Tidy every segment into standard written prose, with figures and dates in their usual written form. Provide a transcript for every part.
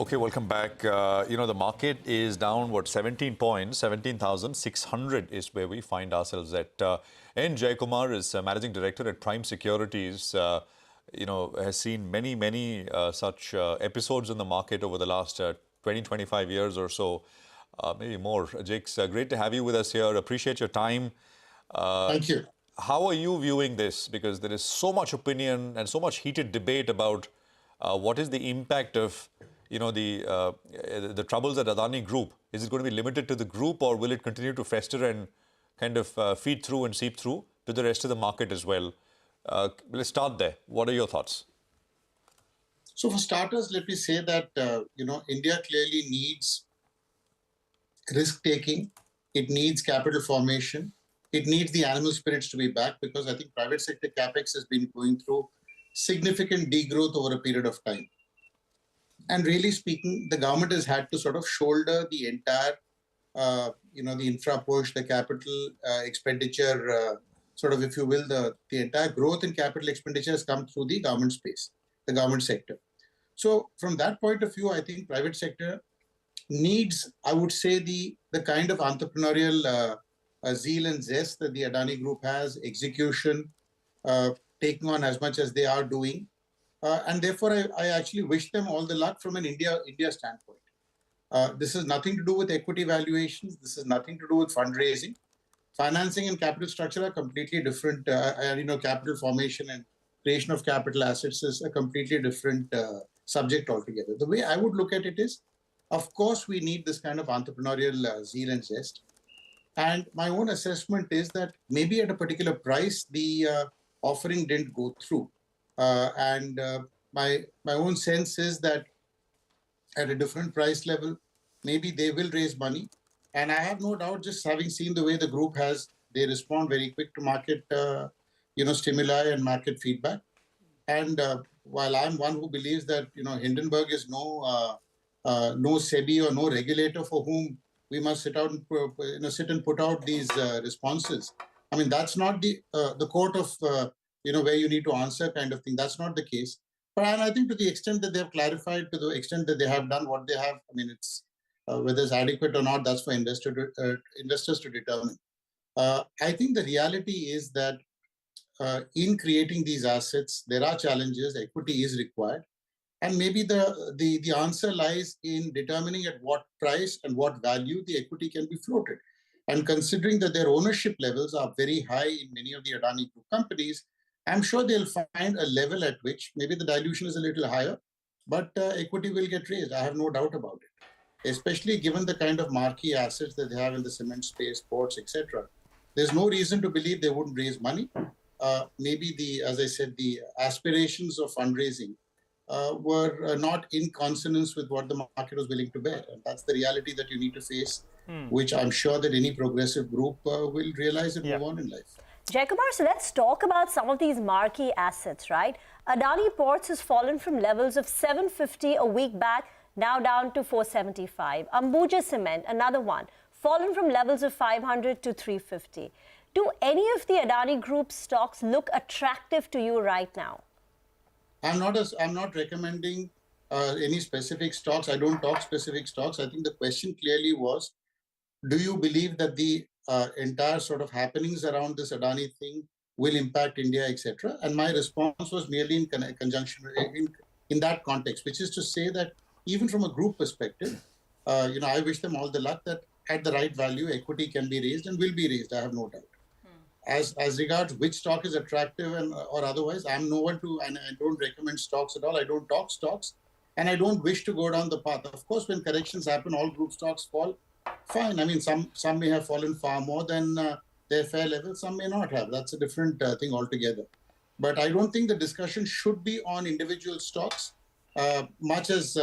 Okay, welcome back. The market is down, 17 points, 17,600 is where we find ourselves at. N. Jayakumar is Managing Director at Prime Securities. Has seen many such episodes in the market over the last 20, 25 years or so, maybe more. Jakes, great to have you with us here. Appreciate your time. Thank you. How are you viewing this? Because there is so much opinion and so much heated debate about what is the impact of the troubles at Adani Group. Is it going to be limited to the group, or will it continue to fester and kind of feed through and seep through to the rest of the market as well? Let's start there. What are your thoughts? So for starters, let me say that, India clearly needs risk-taking. It needs capital formation. It needs the animal spirits to be back, because I think private sector capex has been going through significant degrowth over a period of time. And really speaking, the government has had to sort of shoulder the entire, the infra push, the capital expenditure, if you will, the entire growth in capital expenditure has come through the government space, the government sector. So from that point of view, I think private sector needs, I would say, the kind of entrepreneurial zeal and zest that the Adani Group has, execution, taking on as much as they are doing. And therefore, I actually wish them all the luck from an India standpoint. This has nothing to do with equity valuations. This has nothing to do with fundraising. Financing and capital structure are completely different. Capital formation and creation of capital assets is a completely different subject altogether. The way I would look at it is, of course, we need this kind of entrepreneurial zeal and zest. And my own assessment is that maybe at a particular price, the offering didn't go through. My own sense is that at a different price level, maybe they will raise money. And I have no doubt, just having seen the way the group they respond very quick to market, stimuli and market feedback. And while I'm one who believes that, Hindenburg is no SEBI or no regulator for whom we must sit and put out these responses. I mean, that's not the court of, where you need to answer kind of thing. That's not the case. But I think to the extent that they have clarified, to the extent that they have done what they have, I mean, it's whether it's adequate or not, that's for investors to determine. I think the reality is that in creating these assets, there are challenges. Equity is required. And maybe the answer lies in determining at what price and what value the equity can be floated. And considering that their ownership levels are very high in many of the Adani Group companies, I'm sure they'll find a level at which maybe the dilution is a little higher, but equity will get raised. I have no doubt about it, especially given the kind of marquee assets that they have in the cement space, ports, etc. There's no reason to believe they wouldn't raise money. Maybe as I said, the aspirations of fundraising were not in consonance with what the market was willing to bear. And that's the reality that you need to face, which I'm sure that any progressive group will realize and move on in life. Jayakumar, so let's talk about some of these marquee assets, right? Adani Ports has fallen from levels of 750 a week back, now down to 475. Ambuja Cement, another one, fallen from levels of 500 to 350. Do any of the Adani Group stocks look attractive to you right now? I'm not recommending any specific stocks. I don't talk specific stocks. I think the question clearly was, do you believe that the entire sort of happenings around this Adani thing will impact India, etc.? And my response was merely in conjunction in that context, which is to say that even from a group perspective, I wish them all the luck that at the right value, equity can be raised and will be raised. I have no doubt. As regards which stock is attractive or otherwise, I'm no one and I don't recommend stocks at all. I don't talk stocks, and I don't wish to go down the path. Of course, when corrections happen, all group stocks fall. Fine. I mean, some may have fallen far more than their fair level. Some may not have. That's a different thing altogether. But I don't think the discussion should be on individual stocks, much as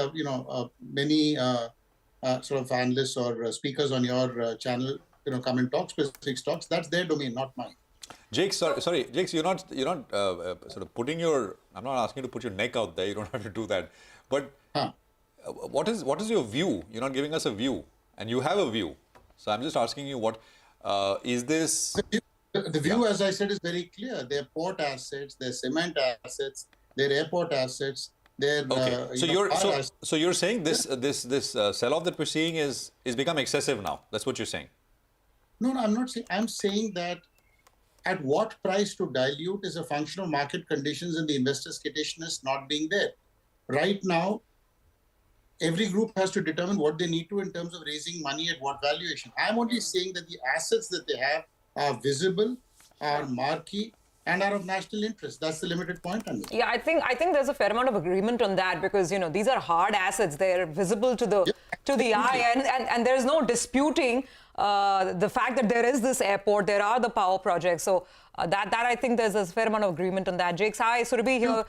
many sort of analysts or speakers on your channel come and talk specific stocks. That's their domain, not mine. Jake, sorry, Jake, you're not sort of putting your. I'm not asking you to put your neck out there. You don't have to do that. But what is your view? You're not giving us a view, and you have a view. So I'm just asking you, what is this? The view, as I said, is very clear. Their port assets, their cement assets, their airport assets, their Okay. So you're saying this sell-off that we're seeing is become excessive now. That's what you're saying. No, I'm not saying. I'm saying that at what price to dilute is a function of market conditions and the investor skittishness not being there. Right now, every group has to determine what they need to in terms of raising money at what valuation. I'm only saying that the assets that they have are visible, are marquee, and are of national interest. That's the limited point I'm making. Yeah, I think there's a fair amount of agreement on that, because these are hard assets. They're visible to the eye, and there's no disputing the fact that there is this airport, there are the power projects. So that I think there's a fair amount of agreement on that. Jakes, hi, Surabhi here.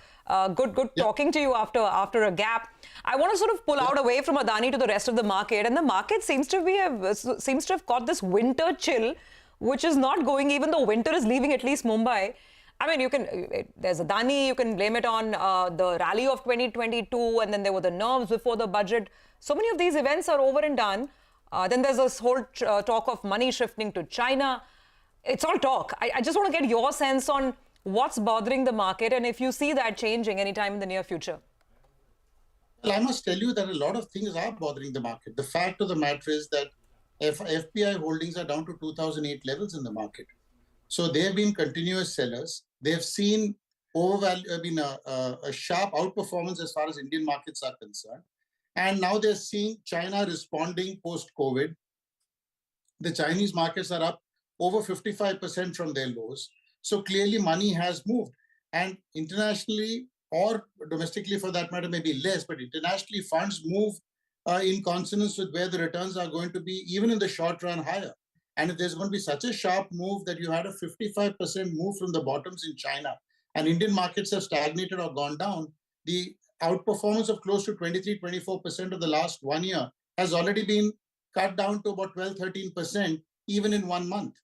Good talking to you after a gap. I want to sort of pull out away from Adani to the rest of the market, and the market seems to have caught this winter chill, which is not going, even though winter is leaving at least Mumbai. I mean, there's Adani, you can blame it on the rally of 2022, and then there were the nerves before the budget. So many of these events are over and done. Then there's this whole talk of money shifting to China. It's all talk. I just want to get your sense on what's bothering the market, and if you see that changing anytime in the near future. Well, I must tell you that a lot of things are bothering the market. The fact of the matter is that FPI holdings are down to 2008 levels in the market. So they have been continuous sellers. They have seen a sharp outperformance as far as Indian markets are concerned. And now they're seeing China responding post-COVID. The Chinese markets are up over 55% from their lows. So clearly money has moved. And internationally, or domestically for that matter, maybe less, but internationally funds move in consonance with where the returns are going to be, even in the short run, higher. And if there's going to be such a sharp move that you had a 55% move from the bottoms in China, and Indian markets have stagnated or gone down, the outperformance of close to 23-24% of the last 1 year has already been cut down to about 12-13% even in 1 month.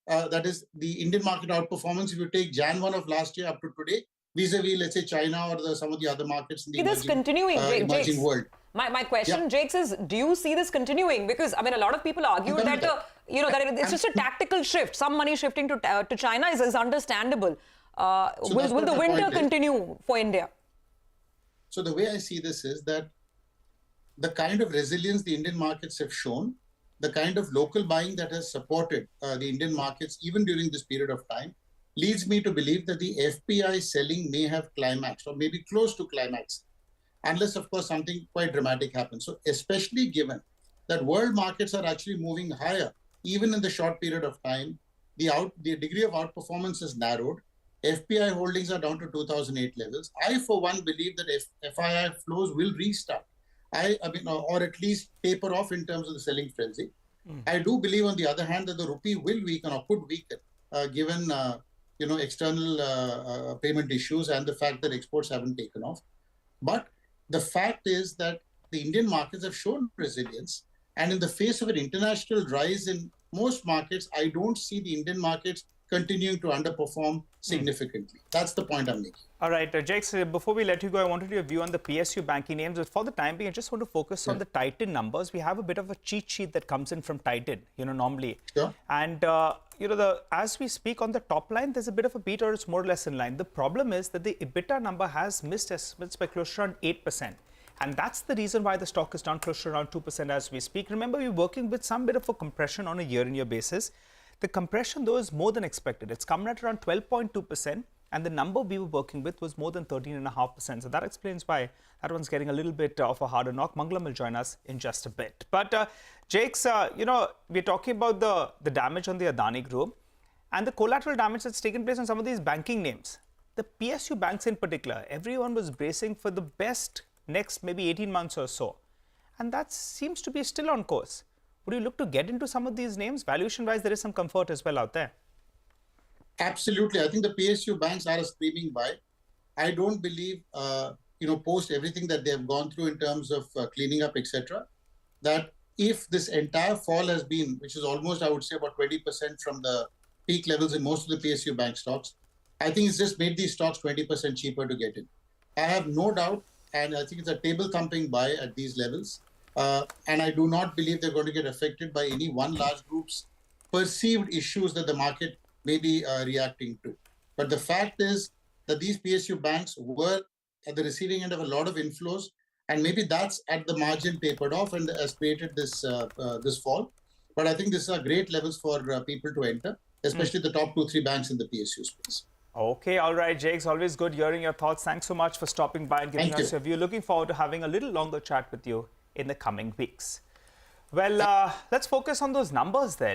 That is the Indian market outperformance. If you take Jan 1 of last year up to today, vis-a-vis, let's say, China or some of the other markets in the emerging world. My question, Jakes, is do you see this continuing? Because, I mean, a lot of people argue that, that it's just a tactical shift. Some money shifting to China is understandable. Will the winter continue for India? So the way I see this is that the kind of resilience the Indian markets have shown, the kind of local buying that has supported the Indian markets even during this period of time, leads me to believe that the FPI selling may have climaxed or maybe close to climax, unless, of course, something quite dramatic happens. So especially given that world markets are actually moving higher, even in the short period of time, the degree of outperformance has narrowed. FPI holdings are down to 2008 levels. I, for one, believe that FII flows will restart. Or at least taper off in terms of the selling frenzy. I do believe, on the other hand, that the rupee will weaken or could weaken, given external payment issues and the fact that exports haven't taken off. But the fact is that the Indian markets have shown resilience, and in the face of an international rise in most markets, I don't see the Indian markets continuing to underperform significantly. That's the point I'm making. All right, Jakes, before we let you go, I wanted your view on the PSU banking names. But for the time being, I just want to focus on the Titan numbers. We have a bit of a cheat sheet that comes in from Titan, normally. Sure. And, as we speak on the top line, there's a bit of a beat, or it's more or less in line. The problem is that the EBITDA number has missed estimates by close to around 8%. And that's the reason why the stock is down close to around 2% as we speak. Remember, we're working with some bit of a compression on a year-on-year basis. The compression, though, is more than expected. It's come at around 12.2%, and the number we were working with was more than 13.5%. So that explains why that one's getting a little bit of a harder knock. Mangalam will join us in just a bit. But, Jakes, we're talking about the damage on the Adani Group and the collateral damage that's taken place on some of these banking names. The PSU banks in particular, everyone was bracing for the best next maybe 18 months or so. And that seems to be still on course. Would you look to get into some of these names? Valuation-wise, there is some comfort as well out there. Absolutely. I think the PSU banks are a screaming buy. I don't believe, post everything that they have gone through in terms of cleaning up, etc., that if this entire fall has been, which is almost, I would say, about 20% from the peak levels in most of the PSU bank stocks, I think it's just made these stocks 20% cheaper to get in. I have no doubt, and I think it's a table-thumping buy at these levels. And I do not believe they're going to get affected by any one large group's perceived issues that the market may be reacting to. But the fact is that these PSU banks were at the receiving end of a lot of inflows, and maybe that's at the margin tapered off and has created this fall. But I think these are great levels for people to enter, especially the top 2-3 banks in the PSU space. Okay, all right, Jake. It's always good hearing your thoughts. Thanks so much for stopping by and giving us your view. Looking forward to having a little longer chat with you in the coming weeks. Well, let's focus on those numbers then.